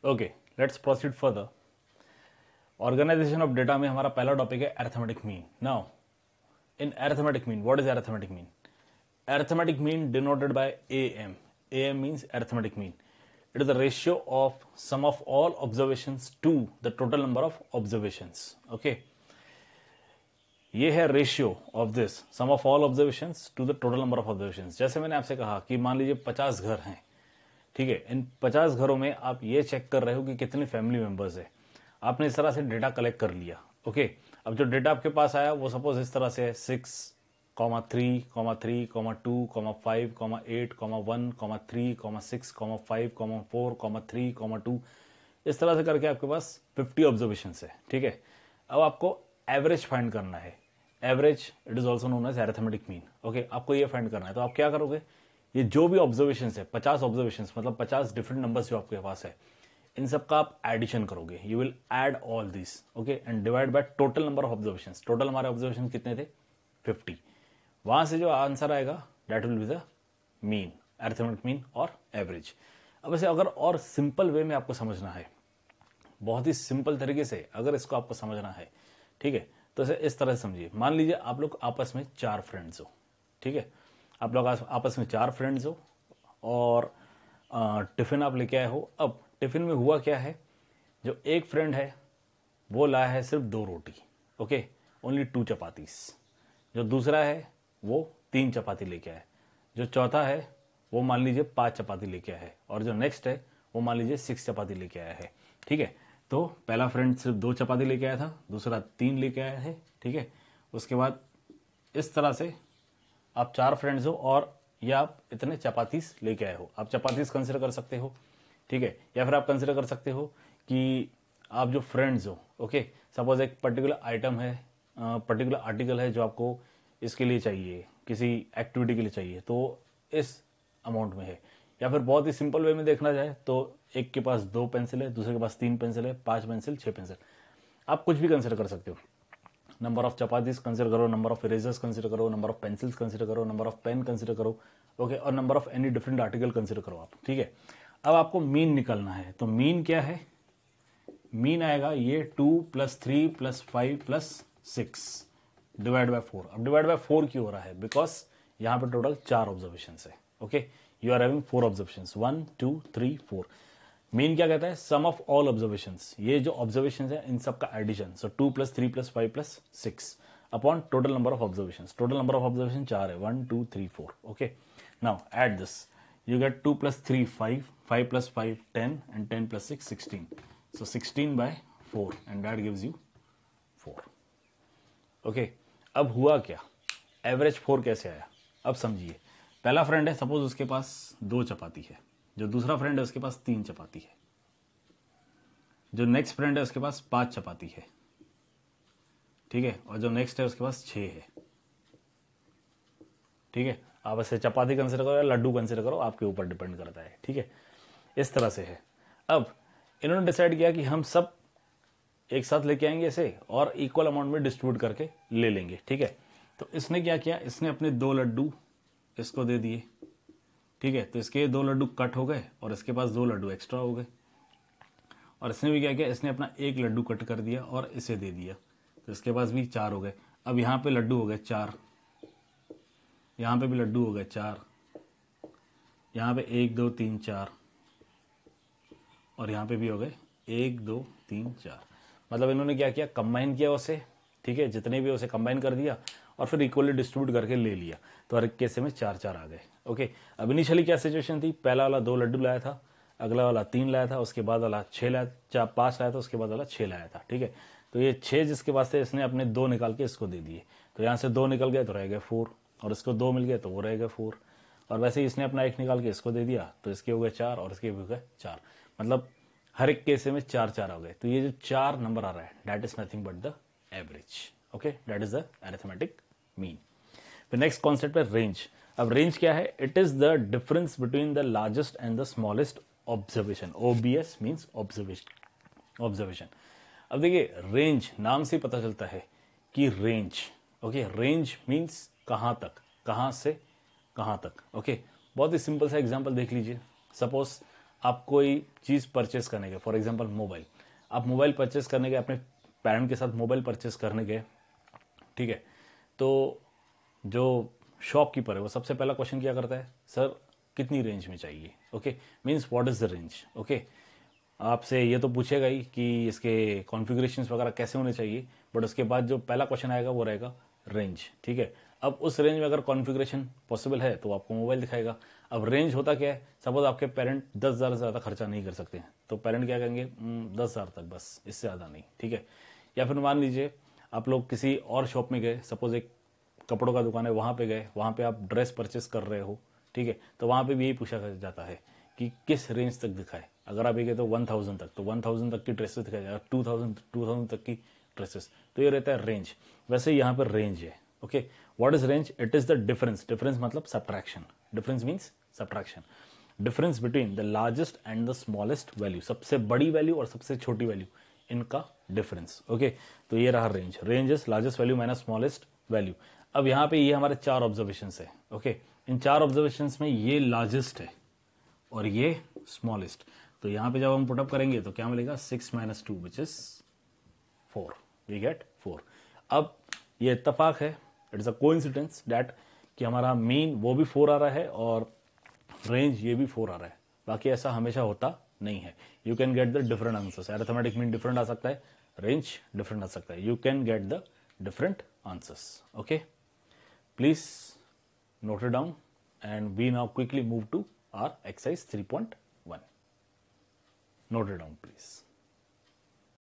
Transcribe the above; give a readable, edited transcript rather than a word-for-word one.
Okay, let's proceed further. Organisation of data में हमारा पहला टॉपिक है arithmetic mean. Now in arithmetic mean, what is arithmetic mean? Arithmetic mean denoted by AM. AM means arithmetic mean. It is the ratio of sum of all observations to the total number of observations. Okay, ये है ratio of this sum of all observations to the total number of observations. जैसे मैंने आपसे कहा कि मान लीजिए 50 घर हैं, ठीक है। इन 50 घरों में आप ये चेक कर रहे हो कि कितने फैमिली मेंबर्स है। आपने इस तरह से डेटा कलेक्ट कर लिया। ओके, अब जो डेटा आपके पास आया वो सपोज इस तरह से है 6, 3, 3, 2, 5, 8, 1, 3, 6, 5, 4, 3, 2, इस तरह से करके आपके पास 50 ऑब्जर्वेशन है, ठीक है। अब आपको एवरेज फाइंड करना है। Average it is also known as arithmetic mean. Okay, आपको ये फाइंड करना है। तो आप क्या करोगे, ये जो भी ऑब्जर्वेशन है 50 ऑब्जर्वेशन मतलब 50 डिफरेंट नंबर्स जो आपके पास है, इन सब का आप एडिशन करोगे। You will add all this, okay, and divide by total number of observation. Total हमारे ऑब्जर्वेशन कितने थे? 50। वहां से जो आंसर आएगा that will be the mean, arithmetic mean और एवरेज। अब इसे अगर और सिंपल वे में आपको समझना है, बहुत ही सिंपल तरीके से अगर इसको आपको समझना है, ठीक है, तो इसे इस तरह से समझिए। मान लीजिए आप लोग आपस में 4 फ्रेंड्स हो, ठीक है। आप लोग आपस में 4 फ्रेंड्स हो और टिफिन आप लेके आए हो। अब टिफिन में हुआ क्या है, जो एक फ्रेंड है वो लाया है सिर्फ 2 रोटी, ओके, ओनली 2 चपातीस। जो दूसरा है वो 3 चपाती लेके आया। जो चौथा है वो मान लीजिए 5 चपाती लेके आया है, और जो नेक्स्ट है वो मान लीजिए 6 चपाती लेके आया है, ठीक है। तो पहला फ्रेंड सिर्फ 2 चपाती लेके आया था, दूसरा 3 लेके आया है, ठीक है। उसके बाद इस तरह से आप 4 फ्रेंड्स हो और या आप इतने चपातीस लेके आए हो। आप चपातीस कंसिडर कर सकते हो, ठीक है, या फिर आप कंसिडर कर सकते हो कि आप जो फ्रेंड्स हो, ओके, सपोज एक पर्टिकुलर आइटम है, पर्टिकुलर आर्टिकल है जो आपको इसके लिए चाहिए, किसी एक्टिविटी के लिए चाहिए, तो इस अमाउंट में है। या फिर बहुत ही सिंपल वे में देखना जाए तो एक के पास 2 पेंसिल है, दूसरे के पास 3 पेंसिल है, 5 पेंसिल, 6 पेंसिल, आप कुछ भी कंसिडर कर सकते हो। नंबर ऑफ चपातीस कंसिडर करो, नंबर ऑफ इरेजर्स कंसिडर करो, नंबर ऑफ पेंसिल्स कंसिडर करो, नंबर ऑफ पेन कंसिडर करो, ओके, और number of any different article consider करो आप, ठीक है। अब आपको मीन निकालना है। तो मीन क्या है? मीन आएगा ये 2 + 3 + 5 + 6 डिवाइड बाय 4। अब डिवाइड बाय 4 क्यों हो रहा है? बिकॉज यहां पे टोटल 4 ऑब्जर्वेशन है, okay. You are having 4 observation, 1, 2, 3, 4। Mean क्या कहता है? Sum of all observations. ये जो ऑब्जर्वेशंस है इन सब का addition. So 2 + 3 + 5 + 6 upon total number of observations. Total number of observation 4 है, 1, 2, 3, 4, okay. Now add this, you get 2 + 3 5, 5 + 5 10, and 10 + 6 16. So 16 by 4, and that gives you 4. Okay, अब हुआ क्या? एवरेज 4 कैसे आया? अब समझिए। पहला फ्रेंड है, सपोज उसके पास 2 चपाती है। जो दूसरा फ्रेंड है उसके पास 3 चपाती है। जो नेक्स्ट फ्रेंड है उसके पास 5 चपाती है, ठीक है, और जो नेक्स्ट है उसके पास 6 है, ठीक है। आप ऐसे चपाती कंसिडर करो या लड्डू कंसिडर करो, आपके ऊपर डिपेंड करता है, ठीक है। इस तरह से है। अब इन्होंने डिसाइड किया कि हम सब एक साथ लेके आएंगे इसे और इक्वल अमाउंट में डिस्ट्रीब्यूट करके ले लेंगे, ठीक है। तो इसने क्या किया, इसने अपने 2 लड्डू इसको दे दिए, ठीक है। तो इसके 2 लड्डू कट हो गए और इसके पास 2 लड्डू एक्स्ट्रा हो गए। और इसने भी क्या किया, इसने अपना 1 लड्डू कट कर दिया और इसे दे दिया, तो इसके पास भी 4 हो गए। अब यहाँ पे लड्डू हो गए 4, यहाँ पे भी लड्डू हो गए 4, यहाँ पे 1, 2, 3, 4, और यहाँ पे भी हो गए 1, 2, 3, 4। मतलब इन्होंने क्या किया, कंबाइन किया उसे, ठीक है, जितने भी उसे कंबाइन कर दिया और फिर इक्वली डिस्ट्रीब्यूट करके ले लिया। तो हर एक केस में 4 4 आ गए, ओके। अब इनिशियली क्या सिचुएशन थी, पहला वाला 2 लड्डू लाया था, अगला वाला 3 लाया था, उसके बाद वाला 6 लाया, 5 लाया था, उसके बाद वाला 6 लाया था, ठीक है। तो ये 6 जिसके पास थे इसने अपने 2 निकाल के इसको दे दिए। तो यहाँ से 2 निकल गए तो रह गए 4, और इसको 2 मिल गए तो वो रह गए 4, और वैसे ही इसने अपना 1 निकाल के इसको दे दिया तो इसके हो गए 4 और इसके हो गए 4। मतलब हर एक केस में 4 4 हो गए। तो ये जो 4 नंबर आ रहा है that is nothing but the average, okay, that is the arithmetic mean. फिर नेक्स्ट कॉन्सेप्ट है रेंज। अब रेंज क्या है? It is the difference between the largest and the smallest observation. OBS means observation. अब देखिए, range नाम से पता चलता है कि रेंज, ओके, रेंज मीन्स कहां तक, कहां से कहां तक, ओके। बहुत ही सिंपल सा एग्जांपल देख लीजिए। सपोज आप कोई चीज़ परचेस करने गए, फॉर एग्जांपल मोबाइल, आप मोबाइल परचेस करने गए, अपने पेरेंट के साथ मोबाइल परचेस करने गए, ठीक है, तो जो शॉपकीपर है वो सबसे पहला क्वेश्चन क्या करता है, सर कितनी रेंज में चाहिए, okay, means what is the range, okay. आपसे ये तो पूछेगा ही कि इसके कॉन्फ़िगरेशंस वगैरह कैसे होने चाहिए, बट उसके बाद जो पहला क्वेश्चन आएगा वो रहेगा रेंज, ठीक है। अब उस रेंज में अगर कॉन्फ़िगरेशन पॉसिबल है तो आपको मोबाइल दिखाएगा। अब रेंज होता क्या है, सपोज आपके पेरेंट 10,000 से ज़्यादा खर्चा नहीं कर सकते हैं, तो पेरेंट क्या कहेंगे 10,000 तक बस, इससे ज़्यादा नहीं, ठीक है। या फिर मान लीजिए आप लोग किसी और शॉप में गए, सपोज एक कपड़ों का दुकान है, वहाँ पे गए, वहाँ पे आप ड्रेस परचेस कर रहे हो, ठीक है, तो वहाँ पे भी यही पूछा जाता है कि किस रेंज तक दिखाए। अगर आप ये कहते हो 1000 तक, तो 1000 तक की ड्रेसेस दिखाई जाएगा, 2000 तक की ड्रेसेस, तो ये रहता है रेंज। वैसे यहाँ पर रेंज है, okay. What is range? It is the difference, difference मतलब subtraction, difference means subtraction, difference between the largest and the smallest value, सबसे बड़ी वैल्यू और सबसे छोटी वैल्यू, इनका डिफरेंस, ओके। तो ये रहा range, range is largest value minus smallest value. अब यहाँ पे ये हमारे 4 ऑब्जर्वेशन है, ओके। इन 4 ऑब्जर्वेशन में ये लार्जेस्ट है और ये स्मॉलेस्ट, तो यहाँ पे जब हम पुटअप करेंगे तो क्या मिलेगा, 6 - 2 विच इज 4, वी गेट 4। अब ये इत्तेफाक है, it is a coincidence that कि हमारा मीन वो भी 4 आ रहा है और रेंज ये भी 4 आ रहा है, बाकी ऐसा हमेशा होता नहीं है। You can get the different answers, arithmetic mean different आ सकता है, रेंज डिफरेंट आ सकता है, you can get the different answers, okay. Please note it down and we now quickly move to our exercise 3.1. Note it down please.